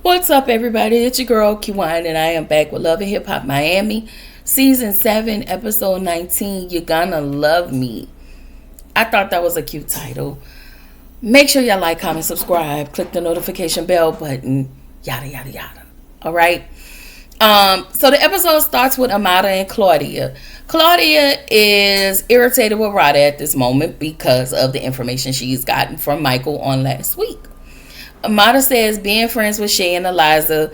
What's up, everybody? It's your girl, Kiwan, and I am back with Love and Hip Hop Miami, Season 7, Episode 19, You're Gonna Love Me. I thought that was a cute title. Make sure y'all like, comment, subscribe, click the notification bell button, yada, yada, yada. All right? So the episode starts with Amada and Claudia. Claudia is irritated with Rada at this moment because of the information she's gotten from Michael on last week. Amada says being friends with Shay and Eliza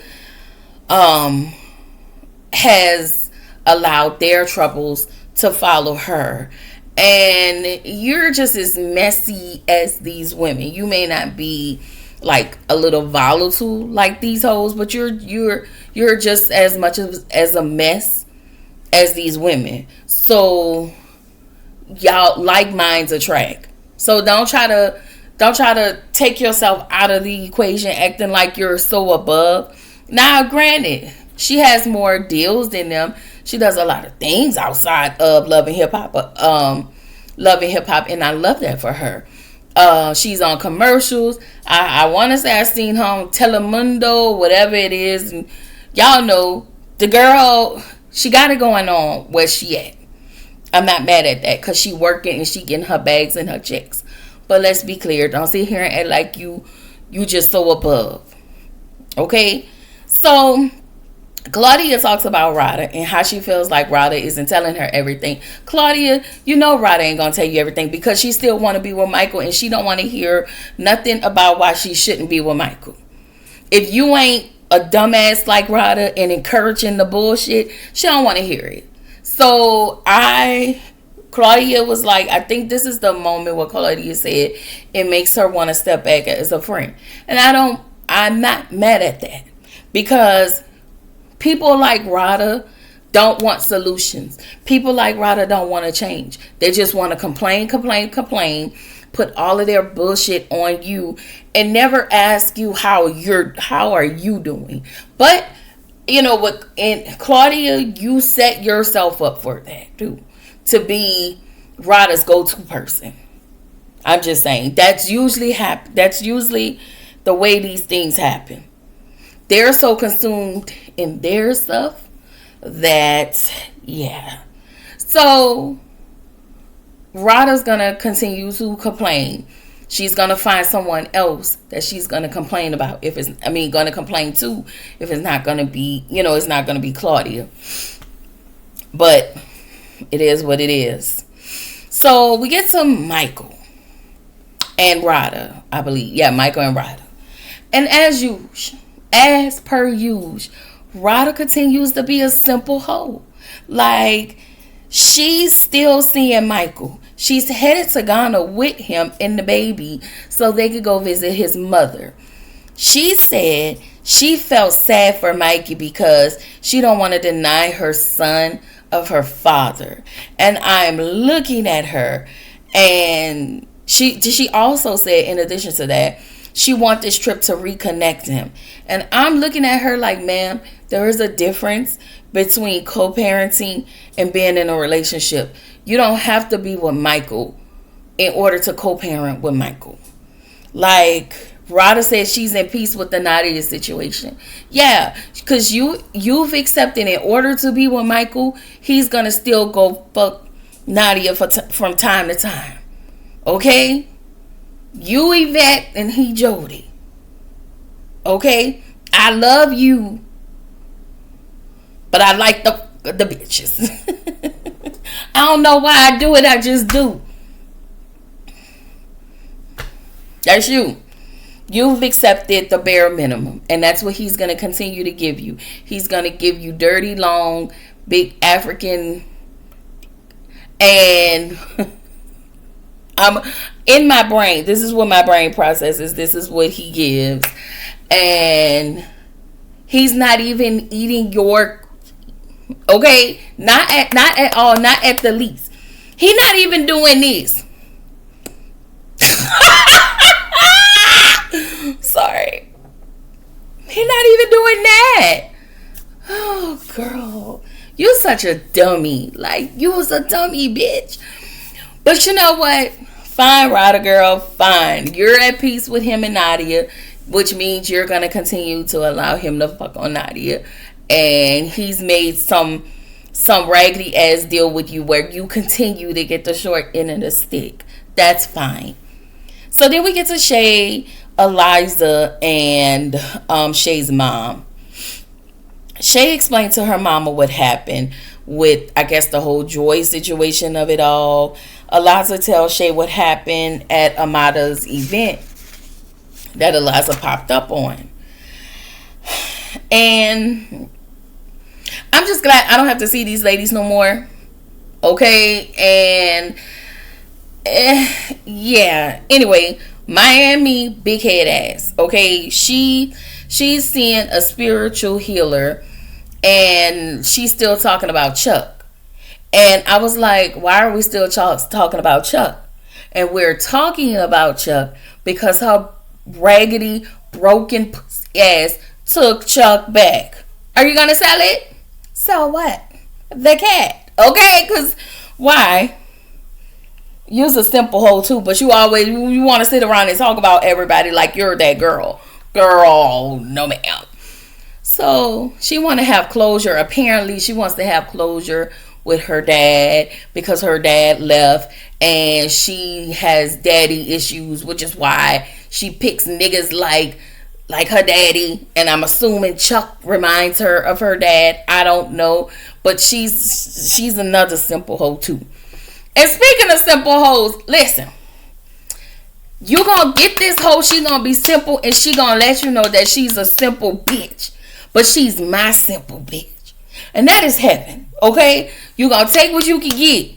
has allowed their troubles to follow her. And you're just as messy as these women. You may not be like a little volatile like these hoes, but you're just as much as a mess as these women. So y'all like minds attract. So don't try to take yourself out of the equation acting like you're so above. Now, granted, she has more deals than them. She does a lot of things outside of Love and Hip Hop. And I love that for her. She's on commercials. I want to say I seen her on Telemundo, whatever it is. And y'all know the girl, she got it going on where she at. I'm not mad at that because she working and she getting her bags and her checks. But let's be clear. Don't sit here and act like you just so above. Okay? So, Claudia talks about Rada and how she feels like Rada isn't telling her everything. Claudia, you know Rada ain't going to tell you everything because she still want to be with Michael and she don't want to hear nothing about why she shouldn't be with Michael. If you ain't a dumbass like Rada and encouraging the bullshit, she don't want to hear it. So, Claudia was like, I think this is the moment where Claudia said it makes her want to step back as a friend. And I'm not mad at that. Because people like Rada don't want solutions. People like Rada don't want to change. They just want to complain, put all of their bullshit on you, and never ask you how are you doing. But, you know what, and Claudia, you set yourself up for that too. To be Rada's go-to person. I'm just saying. That's usually the way these things happen. They're so consumed in their stuff that, yeah. So, Rada's going to continue to complain. She's going to find someone else that she's going to complain about. Going to complain to if it's not going to be, it's not going to be Claudia. But it is what it is. So we get to Michael and Rada, I believe. Yeah, Michael and Rada. And as per usual, Rada continues to be a simple hoe. Like, she's still seeing Michael. She's headed to Ghana with him and the baby so they could go visit his mother. She said she felt sad for Mikey because she don't want to deny her son of her father. And I'm looking at her, and she also said, in addition to that, she wants this trip to reconnect him. And I'm looking at her like, ma'am, there is a difference between co-parenting and being in a relationship. You don't have to be with Michael in order to co-parent with Michael. Like, Rada says she's in peace with the Nadia situation. Yeah, because you've accepted in order to be with Michael, he's going to still go fuck Nadia from time to time. Okay? You Yvette and he Jody. Okay? I love you, but I like the bitches. I don't know why I do it, I just do. That's you. You've accepted the bare minimum, and that's what he's going to continue to give you. He's going to give you dirty, long, big African, and I'm in my brain. This is what my brain processes. This is what he gives, and he's not even eating your. Okay, not at all, not at the least. He's not even doing this. Sorry. He's not even doing that. Oh, girl. You're such a dummy. Like, you was a dummy, bitch. But you know what? Fine, Rada girl. Fine. You're at peace with him and Nadia. which means you're gonna continue to allow him to fuck on Nadia, and he's made some raggedy ass deal with you where you continue to get the short end of the stick. That's fine. So then we get to Shay, Eliza, and Shay's mom. Shay explained to her mama what happened with, I guess, the whole Joy situation of it all. Eliza tells Shay what happened at Amada's event that Eliza popped up on. And I'm just glad I don't have to see these ladies no more. Okay? And yeah. Anyway, Miami big head ass. Okay? She's seeing a spiritual healer, and she's still talking about Chuck. And I was like, why are we still talking about Chuck? And we're talking about Chuck because her raggedy, broken ass took Chuck back. Are you gonna sell it? So what? The cat. Okay? Because why? You're a simple hoe too, but you want to sit around and talk about everybody like you're that girl. Girl, no ma'am. So she want to have closure. Apparently she wants to have closure with her dad because her dad left, and she has daddy issues, which is why she picks niggas like her daddy. And I'm assuming Chuck reminds her of her dad. I don't know, but she's another simple hoe too. And speaking of simple hoes, listen, you gonna get this hoe. She gonna be simple, and she gonna let you know that she's a simple bitch, but she's my simple bitch, and that is heaven. Okay, you gonna take what you can get,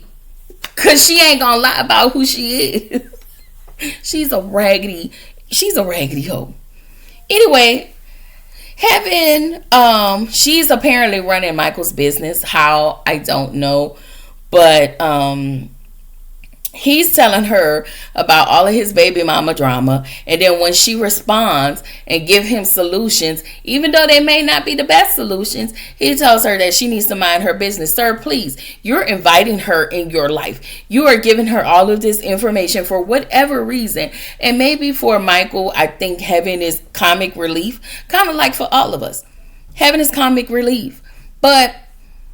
cause she ain't gonna lie about who she is. she's a raggedy hoe. Anyway, Heaven, she's apparently running Michael's business. How, I don't know, but he's telling her about all of his baby mama drama, and then when she responds and give him solutions, even though they may not be the best solutions, he tells her that she needs to mind her business. Sir, please, you're inviting her in your life. You are giving her all of this information for whatever reason, and maybe for Michael, I think Heaven is comic relief, kind of like for all of us. Heaven is comic relief, but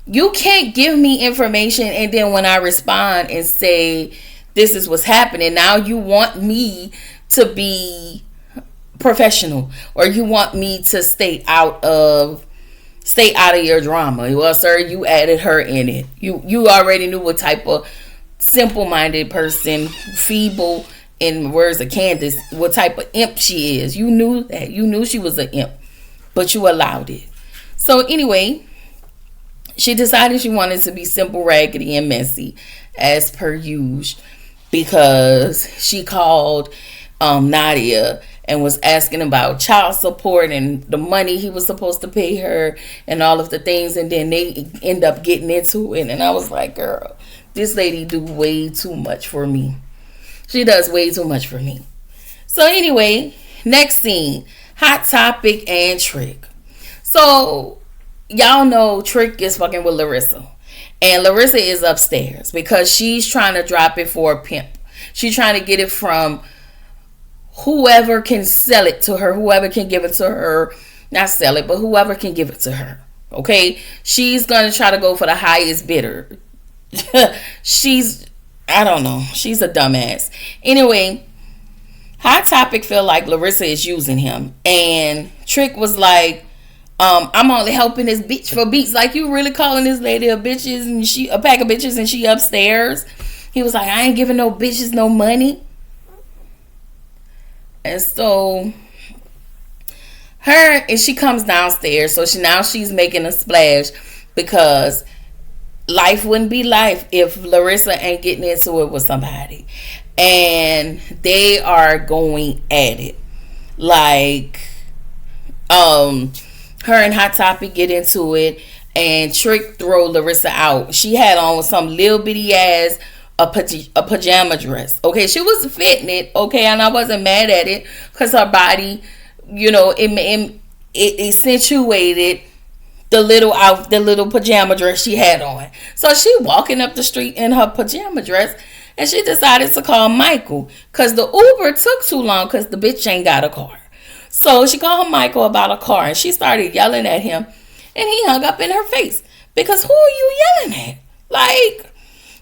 you can't give me information and then when I respond and say this is what's happening, now you want me to be professional, or you want me to stay out of your drama. Well, sir, you added her in it. You already knew what type of simple-minded person, feeble, in words of Candace, what type of imp she is. You knew that. You knew she was an imp, but you allowed it. So anyway, she decided she wanted to be simple, raggedy, and messy, as per usual, because she called Nadia and was asking about child support and the money he was supposed to pay her and all of the things, and then they end up getting into it. And I was like, girl, this lady do way too much for me. She does way too much for me. So anyway, next scene, Hot Topic and Trick. So y'all know Trick is fucking with Larissa. And Larissa is upstairs because she's trying to drop it for a pimp. She's trying to get it from whoever can sell it to her, whoever can give it to her. Not sell it, but whoever can give it to her. Okay? She's going to try to go for the highest bidder. I don't know. She's a dumbass. Anyway, Hot Topic feel like Larissa is using him. And Trick was like, I'm only helping this bitch for beats. Like, you really calling this lady a bitches and she a pack of bitches and she upstairs? He was like, I ain't giving no bitches no money. And so she comes downstairs. So she's making a splash because life wouldn't be life if Larissa ain't getting into it with somebody. And they are going at it. Like, her and Hot Topic get into it, and Trick throw Larissa out. She had on some little bitty ass a pajama dress. Okay, she was fitting it. Okay, and I wasn't mad at it because her body, you know, it accentuated the little pajama dress she had on. So she walking up the street in her pajama dress, and she decided to call Michael because the Uber took too long because the bitch ain't got a car. So she called Michael about a car and she started yelling at him and he hung up in her face. Because who are you yelling at? Like,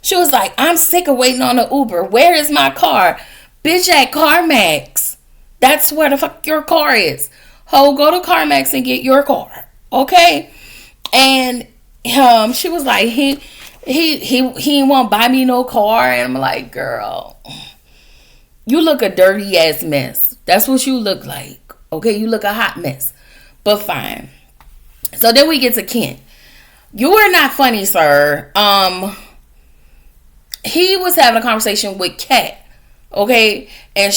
she was like, I'm sick of waiting on an Uber. Where is my car? Bitch, at CarMax. That's where the fuck your car is. Ho, go to CarMax and get your car. Okay? And she was like, he won't buy me no car. And I'm like, girl, you look a dirty ass mess. That's what you look like. Okay? You look a hot mess. But fine. So then we get to Kent. You are not funny, sir. He was having a conversation with Kat, okay, and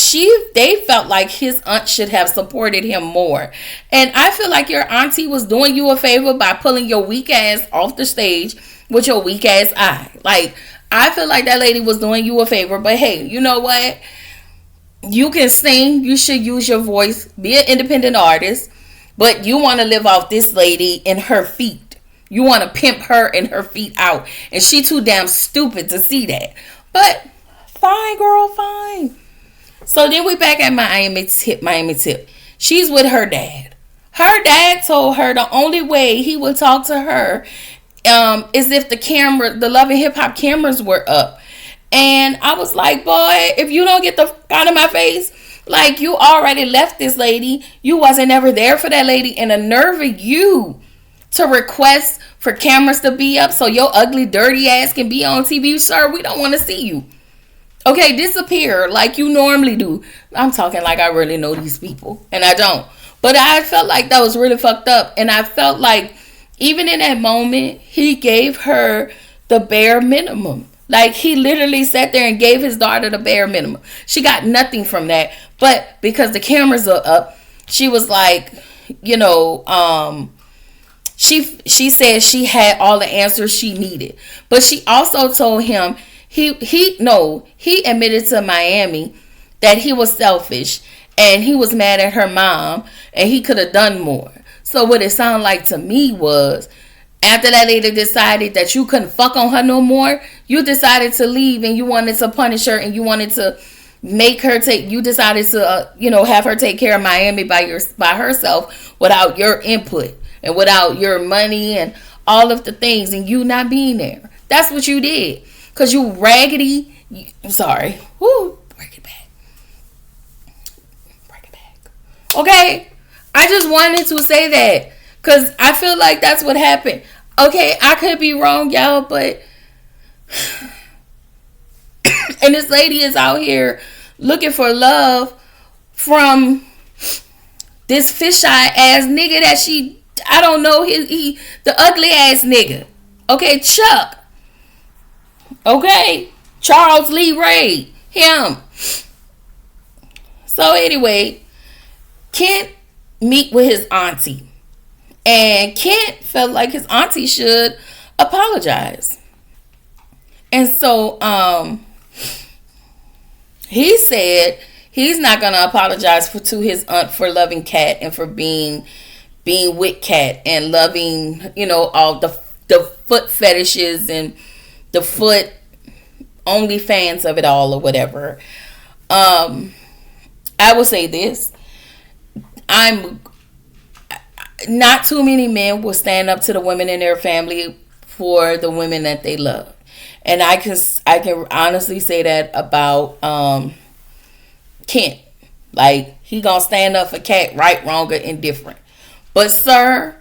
they felt like his aunt should have supported him more. And I feel like your auntie was doing you a favor by pulling your weak ass off the stage with your weak ass eye. Like, I feel like that lady was doing you a favor. But hey, you know what? You can sing. You should use your voice. Be an independent artist. But you want to live off this lady and her feet. You want to pimp her and her feet out. And she too damn stupid to see that. But fine, girl, fine. So then we back at Miami Tip. She's with her dad. Her dad told her the only way he would talk to her is if the Love and Hip Hop cameras were up. And I was like, boy, if you don't get the fuck out of my face, like, you already left this lady. You wasn't ever there for that lady. And the nerve of you to request for cameras to be up so your ugly, dirty ass can be on TV. Sir, we don't want to see you. Okay, disappear like you normally do. I'm talking like I really know these people. And I don't. But I felt like that was really fucked up. And I felt like even in that moment, he gave her the bare minimum. Like, he literally sat there and gave his daughter the bare minimum. She got nothing from that. But because the cameras are up, she was like, you know, she said she had all the answers she needed. But she also told him he admitted to Miami that he was selfish and he was mad at her mom and he could have done more. So what it sounded like to me was, after that lady decided that you couldn't fuck on her no more, you decided to leave and you wanted to punish her and you wanted to make her you decided to have her take care of Miami by herself without your input and without your money and all of the things and you not being there. That's what you did. Because you raggedy. I'm sorry. Woo. Break it back. Okay? I just wanted to say that. Because I feel like that's what happened. Okay, I could be wrong, y'all, but... and this lady is out here looking for love from this fisheye ass nigga that I don't know, he the ugly ass nigga. Okay, Chuck. Okay, Charles Lee Ray, him. So anyway, Kent meet with his auntie, and Kent felt like his auntie should apologize. And so he said he's not gonna apologize to his aunt for loving Kat and for being with Kat and loving, all the foot fetishes and the foot only fans of it all or whatever. I will say this. Not too many men will stand up to the women in their family for the women that they love. And I can honestly say that about Kent. Like, he gonna stand up for Kat, right, wrong, or indifferent. But sir,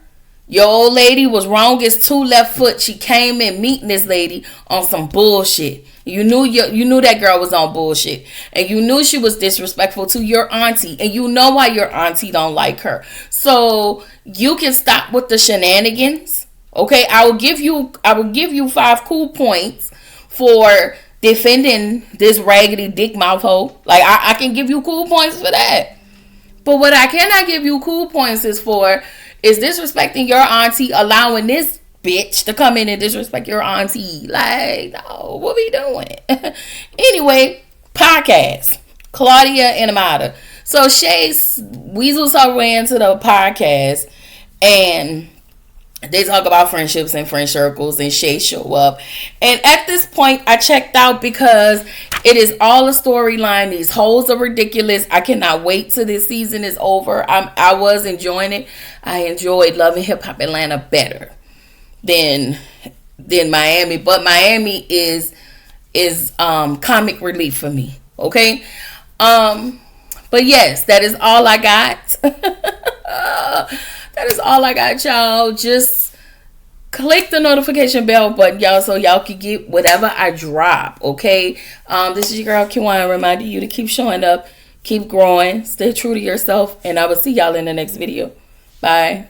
your old lady was wrong as two left foot. She came in meeting this lady on some bullshit. You knew that girl was on bullshit. And you knew she was disrespectful to your auntie. And you know why your auntie don't like her. So you can stop with the shenanigans. Okay, I will give you 5 cool points for defending this raggedy dick mouth hoe. Like, I can give you cool points for that. But what I cannot give you cool points is disrespecting your auntie, allowing this bitch to come in and disrespect your auntie. Like, no, what we doing? Anyway, podcast. Claudia and Amada. So Shay weasels her way into the podcast, and They talk about friendships and friend circles, and Shay show up. And at this point, I checked out because it is all a storyline. These hoes are ridiculous. I cannot wait till this season is over. I was enjoying it. I enjoyed Love and Hip Hop Atlanta better than Miami, but Miami is comic relief for me. Okay, but yes, that is all I got. That is all I got, y'all. Just click the notification bell button, y'all, so y'all can get whatever I drop. Okay, this is your girl Kiwan reminding you to keep showing up, keep growing, stay true to yourself, and I will see y'all in the next video. Bye.